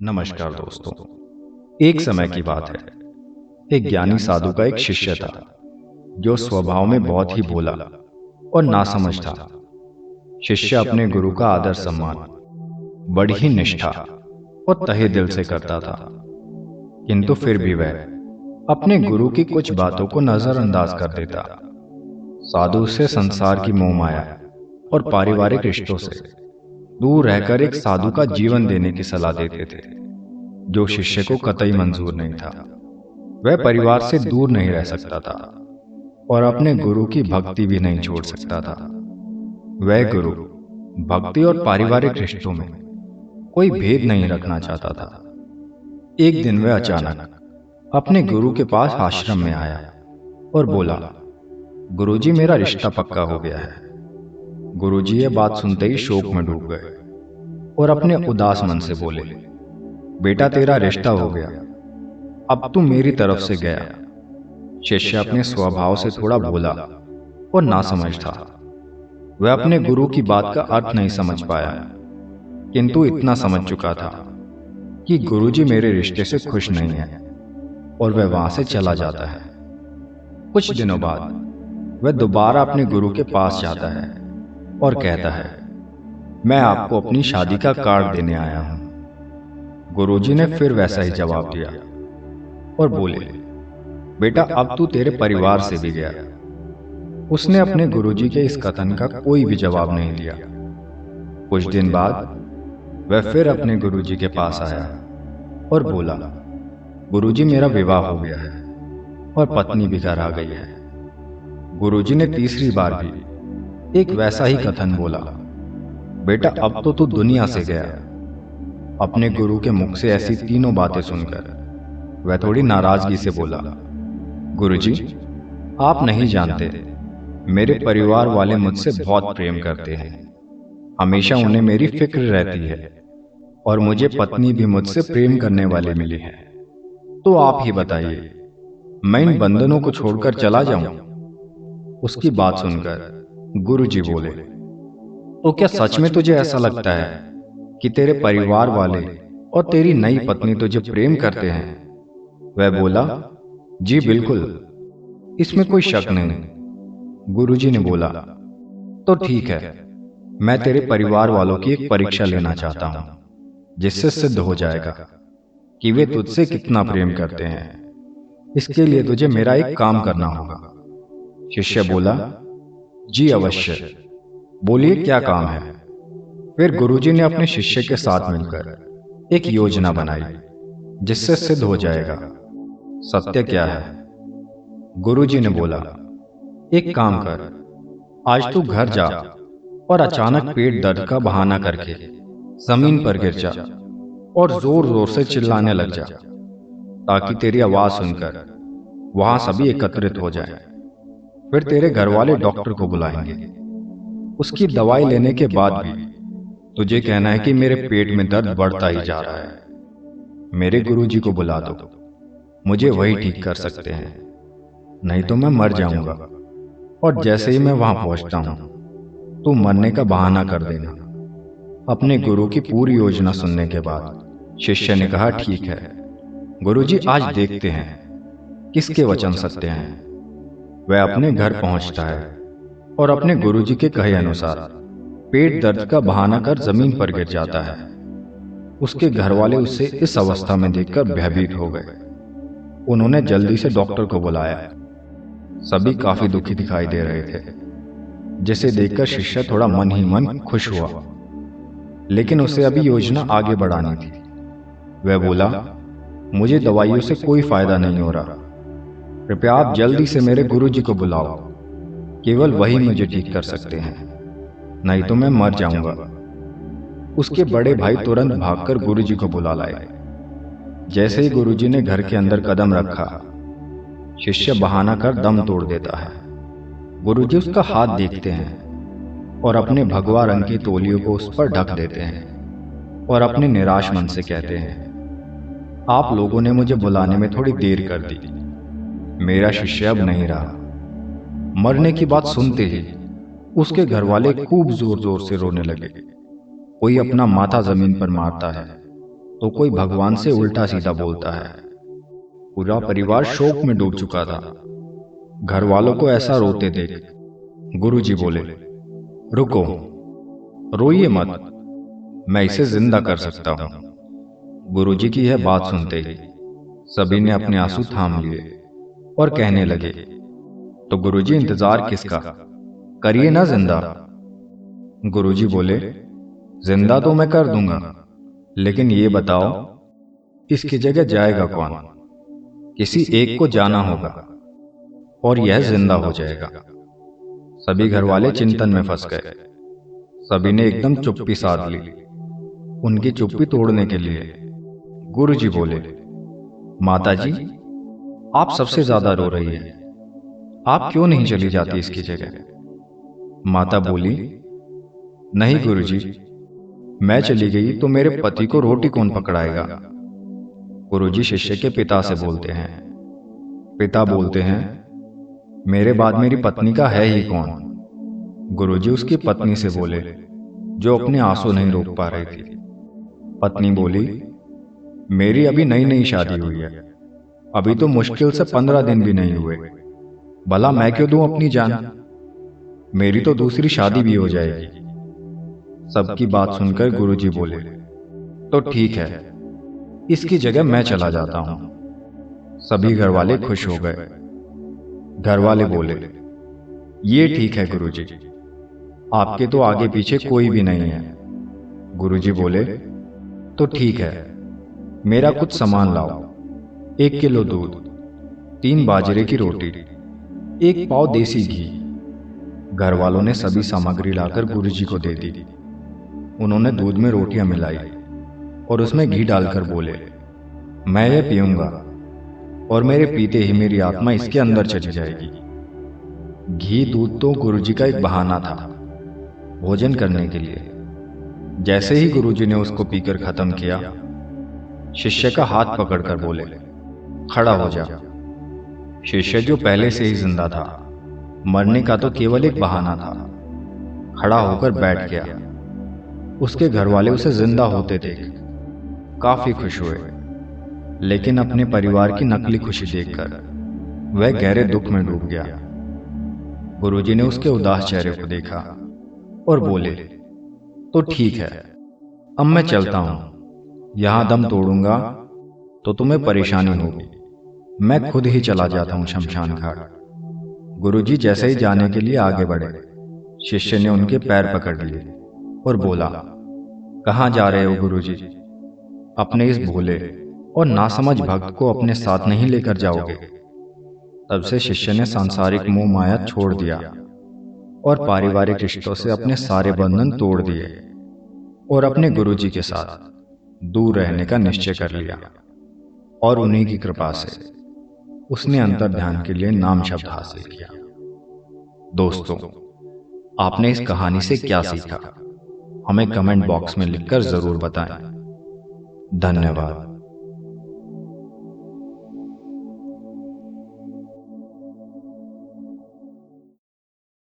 नमस्कार दोस्तों। एक समय की बात है। एक ज्ञानी साधु का एक शिष्य था जो स्वभाव में बहुत ही भोला और नासमझ था। शिष्य अपने गुरु का आदर सम्मान बड़ी ही निष्ठा और तहे दिल से करता था, किंतु फिर भी वह अपने गुरु की कुछ बातों को नजरअंदाज कर देता। साधु से संसार की मोह माया और पारिवारिक रिश्तों से दूर रहकर एक साधु का जीवन देने की सलाह देते थे, जो शिष्य को कतई मंजूर नहीं था। वह परिवार से दूर नहीं रह सकता था और अपने गुरु की भक्ति भी नहीं छोड़ सकता था। वह गुरु भक्ति और पारिवारिक रिश्तों में कोई भेद नहीं रखना चाहता था। एक दिन वह अचानक अपने गुरु के पास आश्रम में आया और बोला, गुरुजी, मेरा रिश्ता पक्का हो गया है। गुरुजी ये बात सुनते ही शोक में डूब गए और अपने उदास मन से बोले, बेटा, तेरा रिश्ता हो गया, अब तू मेरी तरफ से गया। शिष्य अपने स्वभाव से थोड़ा भोला और नासमझ था। वह अपने गुरु की बात का अर्थ नहीं समझ पाया, किंतु इतना समझ चुका था कि गुरुजी मेरे रिश्ते से खुश नहीं है और वह वहां से चला जाता है। कुछ दिनों बाद वह दोबारा अपने गुरु के पास जाता है और कहता है, मैं आपको अपनी शादी का कार्ड देने आया हूं। गुरुजी ने फिर वैसा ही जवाब दिया और बोले, बेटा, अब तू तेरे परिवार से भी गया। उसने अपने गुरुजी के इस कथन का कोई भी जवाब नहीं दिया। कुछ दिन बाद वह फिर अपने गुरुजी के पास आया और बोला, गुरुजी, मेरा विवाह हो गया है और पत्नी भी घर आ गई है। गुरुजी ने तीसरी बार भी एक वैसा ही कथन बोला, बेटा, अब तो तू दुनिया से गया। अपने गुरु के मुख से ऐसी तीनों बातें सुनकर वह थोड़ी नाराजगी से बोला, गुरुजी, आप नहीं जानते, मेरे परिवार वाले मुझसे बहुत प्रेम करते हैं। हमेशा उन्हें मेरी फिक्र रहती है और मुझे पत्नी भी मुझसे प्रेम करने वाले मिली है। तो आप ही बताइए, मैं इन बंधनों को छोड़कर चला जाऊं? उसकी बात सुनकर गुरुजी बोले, तो क्या सच में तुझे ऐसा लगता है कि तेरे परिवार वाले और तेरी नई पत्नी तुझे प्रेम करते हैं? वह बोला, जी बिल्कुल, इसमें कोई शक नहीं। गुरुजी ने बोला, तो ठीक है, मैं तेरे परिवार वालों की एक परीक्षा लेना चाहता हूं, जिससे सिद्ध हो जाएगा कि वे तुझसे कितना प्रेम करते हैं। इसके लिए तुझे मेरा एक काम करना होगा। शिष्य बोला, जी अवश्य, बोलिए क्या काम है। फिर गुरुजी ने अपने शिष्य के साथ मिलकर एक योजना बनाई जिससे सिद्ध हो जाएगा। सत्य क्या है? गुरुजी ने बोला, एक काम कर, आज तू घर जा और अचानक पेट दर्द का बहाना करके जमीन पर गिर जा और जोर जोर से चिल्लाने लग जा, ताकि तेरी आवाज सुनकर वहां सभी एकत्रित हो जाए। फिर तेरे घर वाले डॉक्टर को बुलाएंगे। उसकी दवाई लेने के बाद भी तुझे कहना है कि मेरे पेट में दर्द बढ़ता ही जा रहा है। मेरे गुरुजी को बुला दो, मुझे वही ठीक कर सकते हैं, नहीं तो मैं मर जाऊंगा। और जैसे ही मैं वहां पहुंचता हूं, तू मरने का बहाना कर देना। अपने गुरु की पूरी योजना सुनने के बाद शिष्य ने कहा, ठीक है गुरुजी, आज देखते हैं किसके वचन सत्य हैं। वह अपने घर पहुंचता है और अपने गुरुजी के कहे अनुसार पेट दर्द का बहाना कर जमीन पर गिर जाता है। उसके घर वाले उसे इस अवस्था में देखकर भयभीत हो गए। उन्होंने जल्दी से डॉक्टर को बुलाया। सभी काफी दुखी दिखाई दे रहे थे, जिसे देखकर शिष्य थोड़ा मन ही मन खुश हुआ, लेकिन उसे अभी योजना आगे बढ़ानी थी। वह बोला, मुझे दवाइयों से कोई फायदा नहीं हो रहा, कृपया आप जल्दी से मेरे गुरुजी को बुलाओ, केवल वही मुझे ठीक कर सकते हैं, नहीं तो मैं मर जाऊंगा। उसके बड़े भाई तुरंत भागकर गुरुजी को बुला लाए। जैसे ही गुरुजी ने घर के अंदर कदम रखा, शिष्य बहाना कर दम तोड़ देता है। गुरुजी उसका हाथ देखते हैं और अपने भगवा रंग की तौलियों को उस पर ढक देते हैं और अपने निराश मन से कहते हैं, आप लोगों ने मुझे बुलाने में थोड़ी देर कर दी, मेरा शिष्य अब नहीं रहा। मरने की बात सुनते ही उसके घर वाले खूब जोर जोर से रोने लगे। कोई अपना माथा जमीन पर मारता है तो कोई भगवान से उल्टा सीधा बोलता है। पूरा परिवार शोक में डूब चुका था। घर वालों को ऐसा रोते देख गुरुजी बोले, रुको, रोइए मत, मैं इसे जिंदा कर सकता हूं। गुरुजी की यह बात सुनते ही सभी ने अपने आंसू थाम लिए और कहने लगे, तो गुरुजी इंतजार किसका, करिए ना जिंदा। गुरुजी बोले, जिंदा तो मैं कर दूंगा, लेकिन ये बताओ इसकी जगह जाएगा कौन। किसी एक को जाना होगा और यह जिंदा हो जाएगा। सभी घर वाले चिंतन में फंस गए। सभी ने एकदम चुप्पी साध ली। उनकी चुप्पी तोड़ने के लिए गुरुजी बोले, माता जी, आप सबसे ज्यादा रो रही है, आप क्यों नहीं चली जाती इसकी जगह। माता बोली, नहीं गुरुजी, मैं चली गई तो मेरे पति को रोटी कौन पकड़ाएगा। गुरुजी शिष्य के पिता से बोलते हैं। पिता बोलते हैं, मेरे बाद मेरी पत्नी का है ही कौन। गुरुजी उसकी पत्नी से बोले, जो अपने आंसू नहीं रोक पा रही थी। पत्नी बोली, मेरी अभी नई नई शादी हुई है, अभी तो मुश्किल से 15 दिन भी नहीं हुए, भला मैं क्यों दूं अपनी जान, मेरी तो दूसरी शादी भी हो जाएगी। सबकी बात सुनकर गुरुजी बोले, तो ठीक है, इसकी जगह मैं चला जाता हूं। सभी घर वाले खुश हो गए। घर वाले बोले, ये ठीक है गुरुजी, आपके तो आगे पीछे कोई भी नहीं है। गुरुजी बोले, तो ठीक है, मेरा कुछ सामान लाओ, 1 किलो दूध, 3 बाजरे की रोटी, 1 पाव देसी घी। घर वालों ने सभी सामग्री लाकर गुरुजी को दे दी। उन्होंने दूध में रोटियां मिलाई और उसमें घी डालकर बोले, मैं ये पीऊंगा और मेरे पीते ही मेरी आत्मा इसके अंदर चली जाएगी। घी दूध तो गुरुजी का एक बहाना था भोजन करने के लिए। जैसे ही गुरुजी ने उसको पीकर खत्म किया, शिष्य का हाथ पकड़कर बोले, खड़ा हो जा। शिष्य जो पहले से ही जिंदा था, मरने का तो केवल एक बहाना था, खड़ा होकर बैठ गया। उसके घर वाले उसे जिंदा होते देख काफी खुश हुए, लेकिन अपने परिवार की नकली खुशी देखकर वह गहरे दुख में डूब गया। गुरुजी ने उसके उदास चेहरे को देखा और बोले, तो ठीक है, अब मैं चलता हूं, यहां दम तोड़ूंगा तो तुम्हें परेशानी होगी, मैं खुद ही चला जाता हूं शमशान घाट। गुरुजी जैसे ही जाने के लिए आगे बढ़े, शिष्य ने उनके पैर पकड़ लिए और बोला, कहां जा रहे हो गुरुजी, अपने इस भोले और नासमझ भक्त को अपने साथ नहीं लेकर जाओगे। तब से शिष्य ने सांसारिक मोह माया छोड़ दिया और पारिवारिक रिश्तों से अपने सारे बंधन तोड़ दिए और अपने गुरुजी के साथ दूर रहने का निश्चय कर लिया। और उन्हीं की कृपा से उसने अंतर ध्यान के लिए नाम शब्द हासिल किया। दोस्तों, आपने इस कहानी से क्या सीखा, हमें कमेंट बॉक्स में लिखकर जरूर बताएं। धन्यवाद।